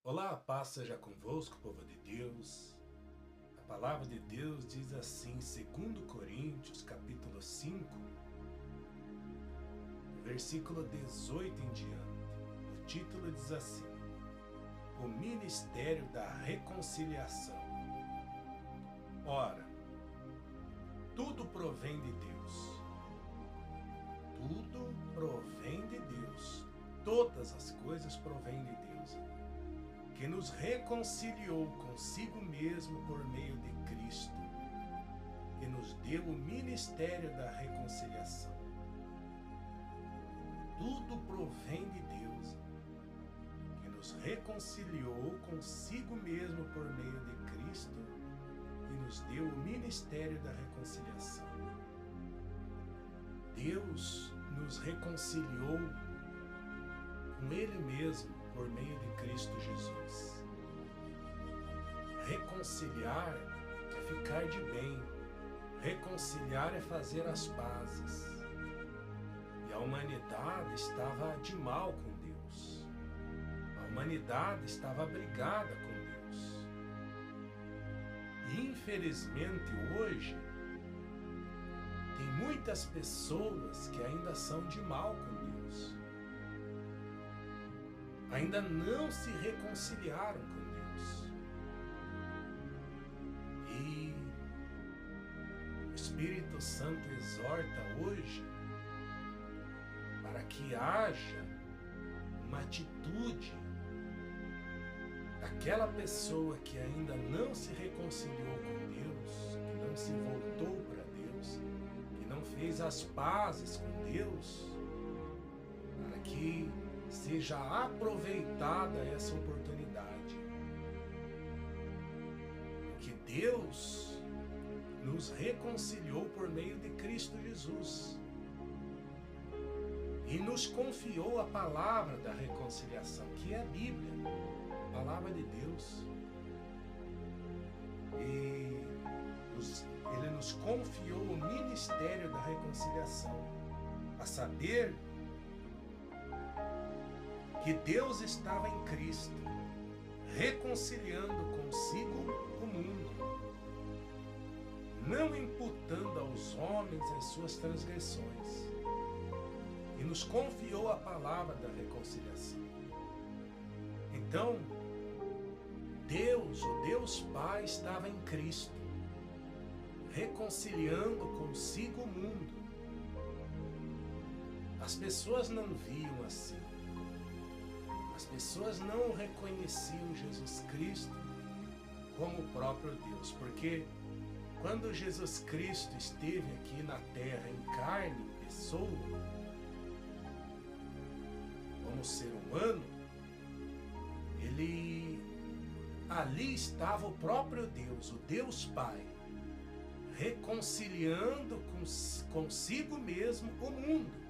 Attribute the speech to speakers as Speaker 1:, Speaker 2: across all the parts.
Speaker 1: Olá, a paz seja convosco, povo de Deus. A palavra de Deus diz assim, em 2 Coríntios, capítulo 5, versículo 18 em diante. O título diz assim: O ministério da reconciliação. Ora, tudo provém de Deus. Tudo provém de Deus. Todas as coisas provêm de Deus, que nos reconciliou consigo mesmo por meio de Cristo, que nos deu o ministério da reconciliação. Tudo provém de Deus, que nos reconciliou consigo mesmo por meio de Cristo e nos deu o ministério da reconciliação. Deus nos reconciliou com Ele mesmo por meio de Cristo Jesus. Reconciliar é ficar de bem. Reconciliar é fazer as pazes. E a humanidade estava de mal com Deus. A humanidade estava brigada com Deus. E infelizmente hoje tem muitas pessoas que ainda são de mal com Deus. Ainda não se reconciliaram com Deus. E o Espírito Santo exorta hoje para que haja uma atitude daquela pessoa que ainda não se reconciliou com Deus, que não se voltou para Deus, que não fez as pazes com Deus, para que seja aproveitada essa oportunidade. Porque Deus nos reconciliou por meio de Cristo Jesus e nos confiou a palavra da reconciliação, que é a Bíblia, a palavra de Deus. E Ele nos confiou o ministério da reconciliação, a saber, que Deus estava em Cristo, reconciliando consigo o mundo, não imputando aos homens as suas transgressões, e nos confiou a palavra da reconciliação. Então, Deus, o Deus Pai, estava em Cristo, reconciliando consigo o mundo. As pessoas não viam assim. As pessoas não reconheciam Jesus Cristo como o próprio Deus, porque quando Jesus Cristo esteve aqui na terra em carne, em pessoa, como ser humano, ali estava o próprio Deus, o Deus Pai, reconciliando consigo mesmo o mundo.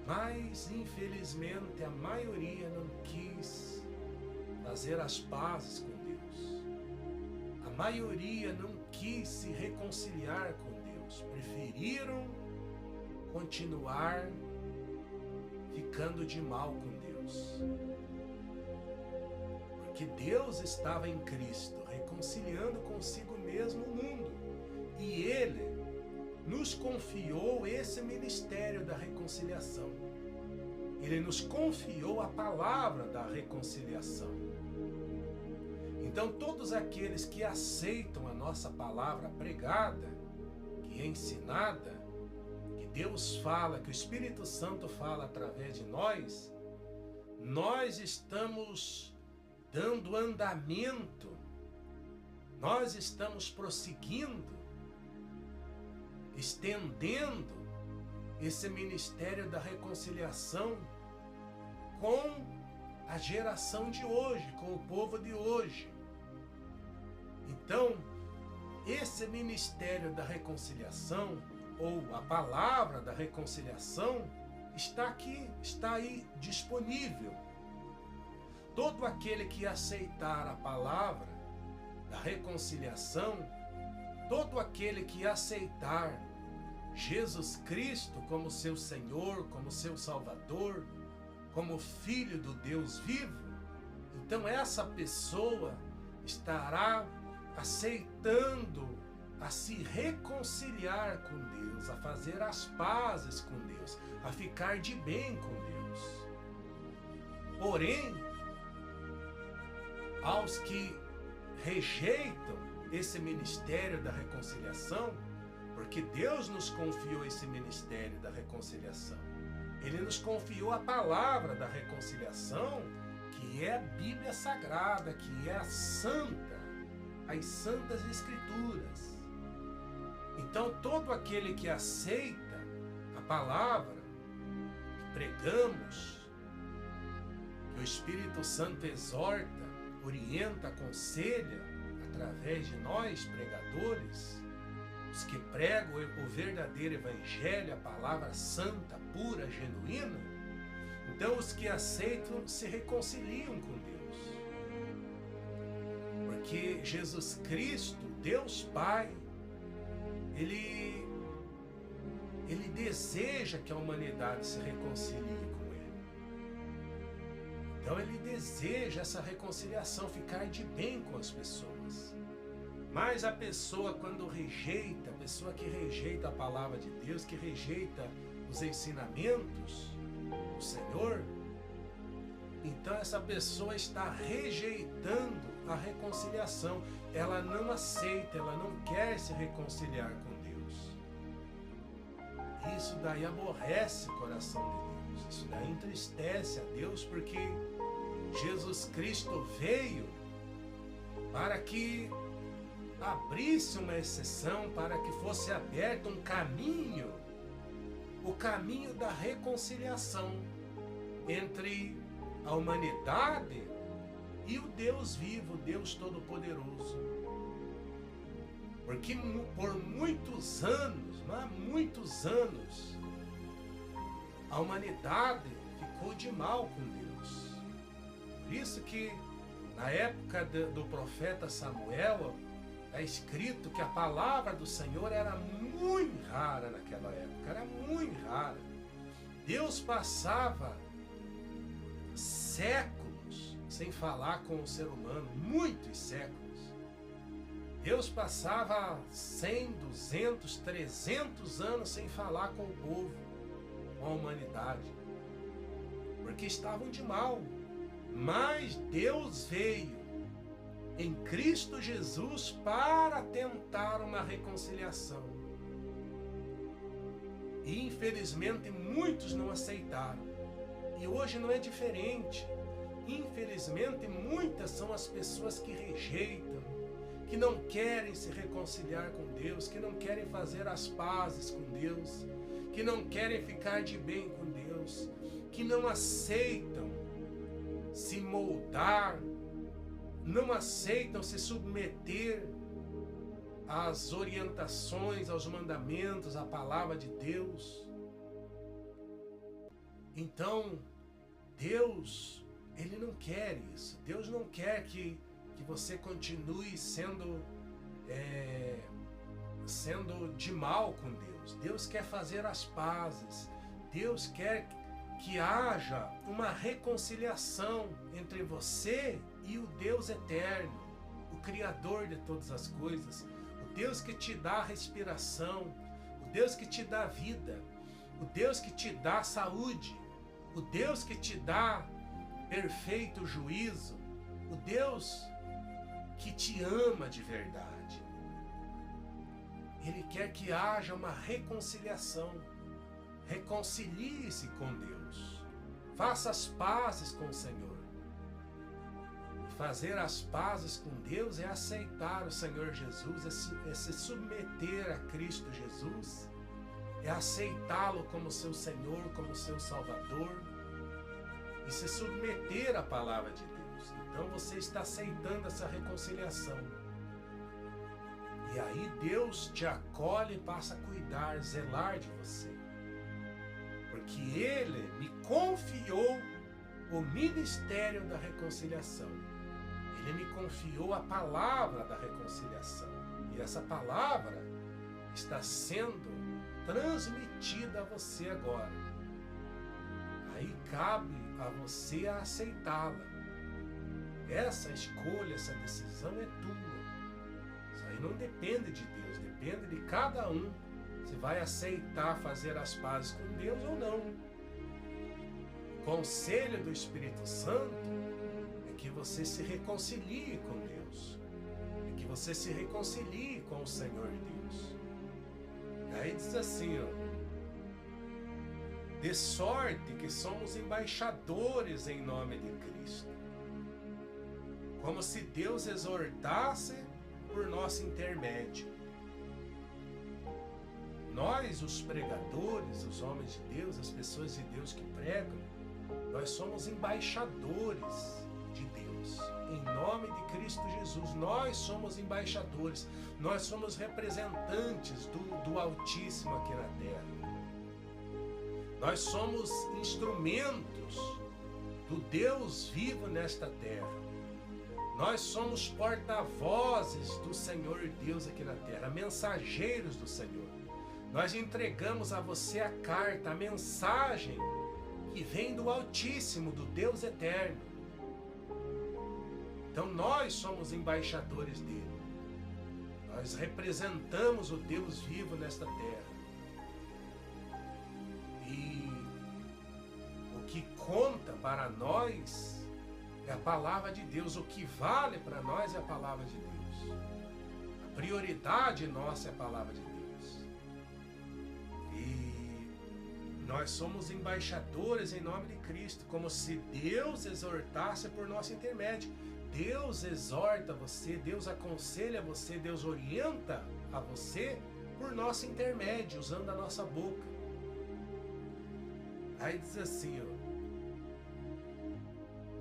Speaker 1: Mas, infelizmente, a maioria não quis fazer as pazes com Deus. A maioria não quis se reconciliar com Deus. Preferiram continuar ficando de mal com Deus. Porque Deus estava em Cristo, reconciliando consigo mesmo o mundo. E Ele nos confiou esse ministério da reconciliação. Ele nos confiou a palavra da reconciliação. Então, todos aqueles que aceitam a nossa palavra pregada, que é ensinada, que Deus fala, que o Espírito Santo fala através de nós estamos dando andamento, nós estamos prosseguindo, estendendo esse ministério da reconciliação com a geração de hoje, com o povo de hoje. Então, esse ministério da reconciliação, ou a palavra da reconciliação, está aqui, está aí disponível. Todo aquele que aceitar a palavra da reconciliação, todo aquele que aceitar Jesus Cristo como seu Senhor, como seu Salvador, como Filho do Deus vivo, Então essa pessoa estará aceitando a se reconciliar com Deus, a fazer as pazes com Deus, a ficar de bem com Deus. Porém, aos que rejeitam esse ministério da reconciliação, porque Deus nos confiou esse ministério da reconciliação, Ele nos confiou a palavra da reconciliação, que é a Bíblia Sagrada, que é a santa, as santas Escrituras. Então todo aquele que aceita a palavra que pregamos, que o Espírito Santo exorta, orienta, aconselha através de nós pregadores, os que pregam o verdadeiro evangelho, a palavra santa, pura, genuína, então os que aceitam se reconciliam com Deus. Porque Jesus Cristo, Deus Pai, Ele deseja que a humanidade se reconcilie com Ele. Então Ele deseja essa reconciliação, ficar de bem com as pessoas. Mas a pessoa quando rejeita, a pessoa que rejeita a palavra de Deus, que rejeita os ensinamentos do Senhor, então essa pessoa está rejeitando a reconciliação. Ela não aceita, ela não quer se reconciliar com Deus. Isso daí aborrece o coração de Deus. Isso daí entristece a Deus, porque Jesus Cristo veio para que abrisse uma exceção, para que fosse aberto um caminho, o caminho da reconciliação entre a humanidade e o Deus vivo, o Deus Todo-Poderoso. Porque por muitos anos, mas muitos anos, a humanidade ficou de mal com Deus. Por isso que na época do profeta Samuel, é escrito que a palavra do Senhor era muito rara naquela época, era muito rara. Deus passava séculos sem falar com o ser humano, muitos séculos. Deus passava 100, 200, 300 anos sem falar com o povo, com a humanidade, porque estavam de mal. Mas Deus veio em Cristo Jesus para tentar uma reconciliação. E infelizmente muitos não aceitaram. E hoje não é diferente. Infelizmente muitas são as pessoas que rejeitam, que não querem se reconciliar com Deus, que não querem fazer as pazes com Deus, que não querem ficar de bem com Deus, que não aceitam se moldar, não aceitam se submeter às orientações, aos mandamentos, à palavra de Deus. Então, Deus, Ele não quer isso. Deus não quer que você continue sendo de mal com Deus. Deus quer fazer as pazes. Deus quer que haja uma reconciliação entre você e o Deus eterno, o Criador de todas as coisas, o Deus que te dá respiração, o Deus que te dá vida, o Deus que te dá saúde, o Deus que te dá perfeito juízo, o Deus que te ama de verdade. Ele quer que haja uma reconciliação. Reconcilie-se com Deus. Faça as pazes com o Senhor. Fazer as pazes com Deus é aceitar o Senhor Jesus, é se submeter a Cristo Jesus, é aceitá-lo como seu Senhor, como seu Salvador, e se submeter à palavra de Deus. Então você está aceitando essa reconciliação. E aí Deus te acolhe e passa a cuidar, zelar de você. Porque Ele me confiou o ministério da reconciliação. Ele me confiou a palavra da reconciliação. E essa palavra está sendo transmitida a você agora. Aí cabe a você aceitá-la. Essa escolha, essa decisão é tua. Isso aí não depende de Deus, depende de cada um. Se vai aceitar fazer as pazes com Deus ou não. O conselho do Espírito Santo é que você se reconcilie com Deus. É que você se reconcilie com o Senhor Deus. Aí diz assim, ó. De sorte que somos embaixadores em nome de Cristo. Como se Deus exortasse por nosso intermédio. Nós, os pregadores, os homens de Deus, as pessoas de Deus que pregam, nós somos embaixadores de Deus. Em nome de Cristo Jesus, nós somos embaixadores. Nós somos representantes do Altíssimo aqui na terra. Nós somos instrumentos do Deus vivo nesta terra. Nós somos porta-vozes do Senhor Deus aqui na terra, mensageiros do Senhor. Nós entregamos a você a carta, a mensagem que vem do Altíssimo, do Deus eterno. Então nós somos embaixadores dele. Nós representamos o Deus vivo nesta terra. E o que conta para nós é a palavra de Deus. O que vale para nós é a palavra de Deus. A prioridade nossa é a palavra de Deus. E nós somos embaixadores em nome de Cristo, como se Deus exortasse por nosso intermédio. Deus exorta você, Deus aconselha você, Deus orienta a você por nosso intermédio, usando a nossa boca. Aí diz assim, ó.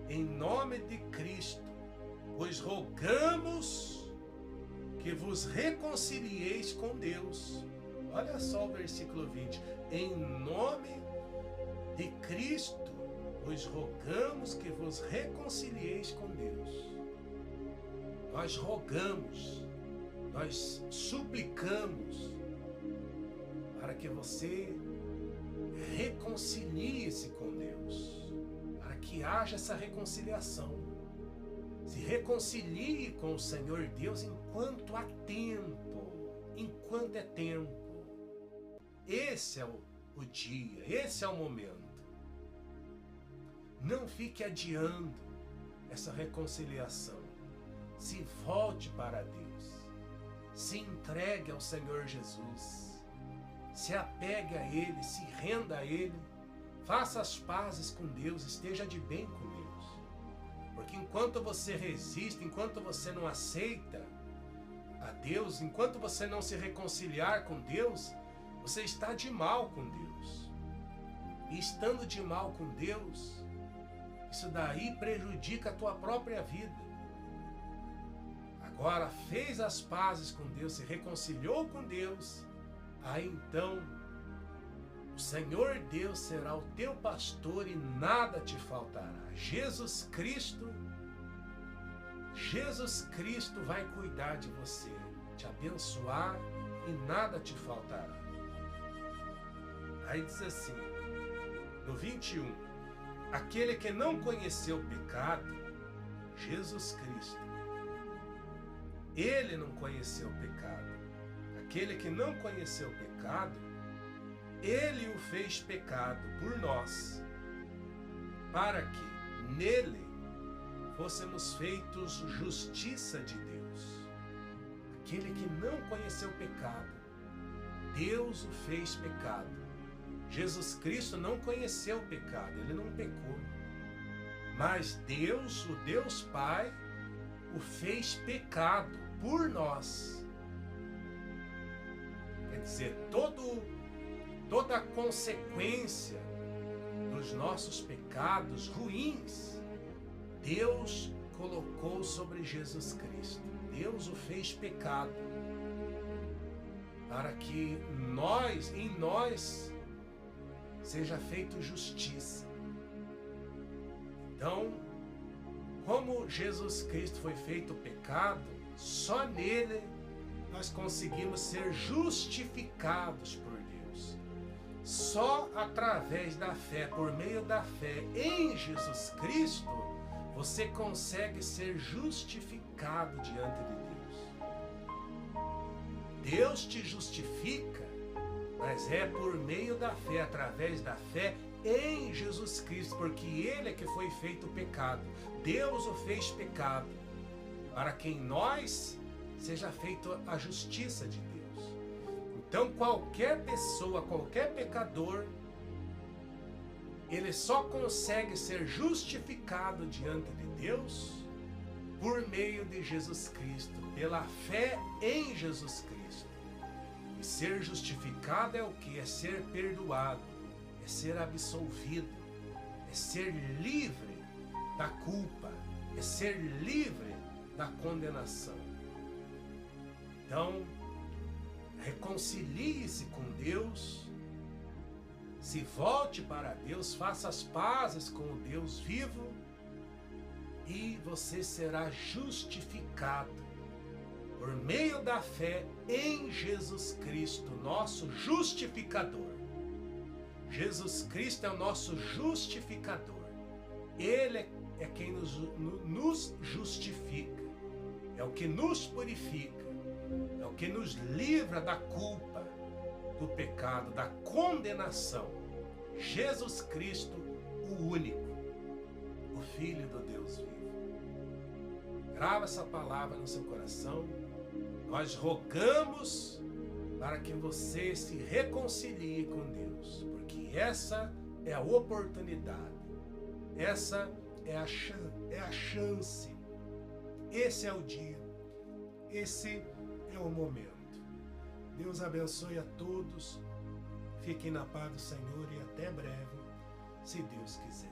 Speaker 1: Em nome de Cristo, vos rogamos que vos reconcilieis com Deus. Olha só o versículo 20. Em nome de Cristo, vos rogamos que vos reconcilieis com Deus. Nós rogamos, nós suplicamos para que você reconcilie-se com Deus, para que haja essa reconciliação. Se reconcilie com o Senhor Deus enquanto há tempo, enquanto é tempo. Esse é o dia, esse é o momento. Não fique adiando essa reconciliação. Se volte para Deus. Se entregue ao Senhor Jesus. Se apegue a Ele, se renda a Ele. Faça as pazes com Deus, esteja de bem com Deus. Porque enquanto você resiste, enquanto você não aceita a Deus, enquanto você não se reconciliar com Deus, você está de mal com Deus. E estando de mal com Deus, isso daí prejudica a tua própria vida. Agora, fez as pazes com Deus, se reconciliou com Deus, aí então o Senhor Deus será o teu pastor e nada te faltará. Jesus Cristo vai cuidar de você, te abençoar e nada te faltará. Aí diz assim, no 21, aquele que não conheceu o pecado, Jesus Cristo, ele não conheceu o pecado. Aquele que não conheceu o pecado, ele o fez pecado por nós, para que nele fôssemos feitos justiça de Deus. Aquele que não conheceu o pecado, Deus o fez pecado. Jesus Cristo não conheceu o pecado, ele não pecou. Mas Deus, o Deus Pai, o fez pecado por nós. Quer dizer, toda a consequência dos nossos pecados ruins, Deus colocou sobre Jesus Cristo. Deus o fez pecado para que em nós seja feita justiça. Então, como Jesus Cristo foi feito pecado, só nele nós conseguimos ser justificados por Deus. Só através da fé, por meio da fé em Jesus Cristo, você consegue ser justificado diante de Deus. Deus te justifica, mas é por meio da fé, através da fé em Jesus Cristo, porque Ele é que foi feito pecado. Deus o fez pecado, para que em nós seja feita a justiça de Deus. Então qualquer pessoa, qualquer pecador, ele só consegue ser justificado diante de Deus por meio de Jesus Cristo, pela fé em Jesus Cristo. E ser justificado é o que? É ser perdoado, é ser absolvido, é ser livre da culpa, é ser livre da condenação. Então, reconcilie-se com Deus, se volte para Deus, faça as pazes com o Deus vivo e você será justificado por meio da fé em Jesus Cristo, nosso justificador. Jesus Cristo é o nosso justificador. Ele é quem nos justifica, é o que nos purifica, é o que nos livra da culpa, do pecado, da condenação. Jesus Cristo, o único, o Filho do Deus vivo. Grava essa palavra no seu coração. Nós rogamos para que você se reconcilie com Deus, porque essa é a oportunidade, essa é a chance, esse é o dia, esse é o momento. Deus abençoe a todos, fiquem na paz do Senhor e até breve, se Deus quiser.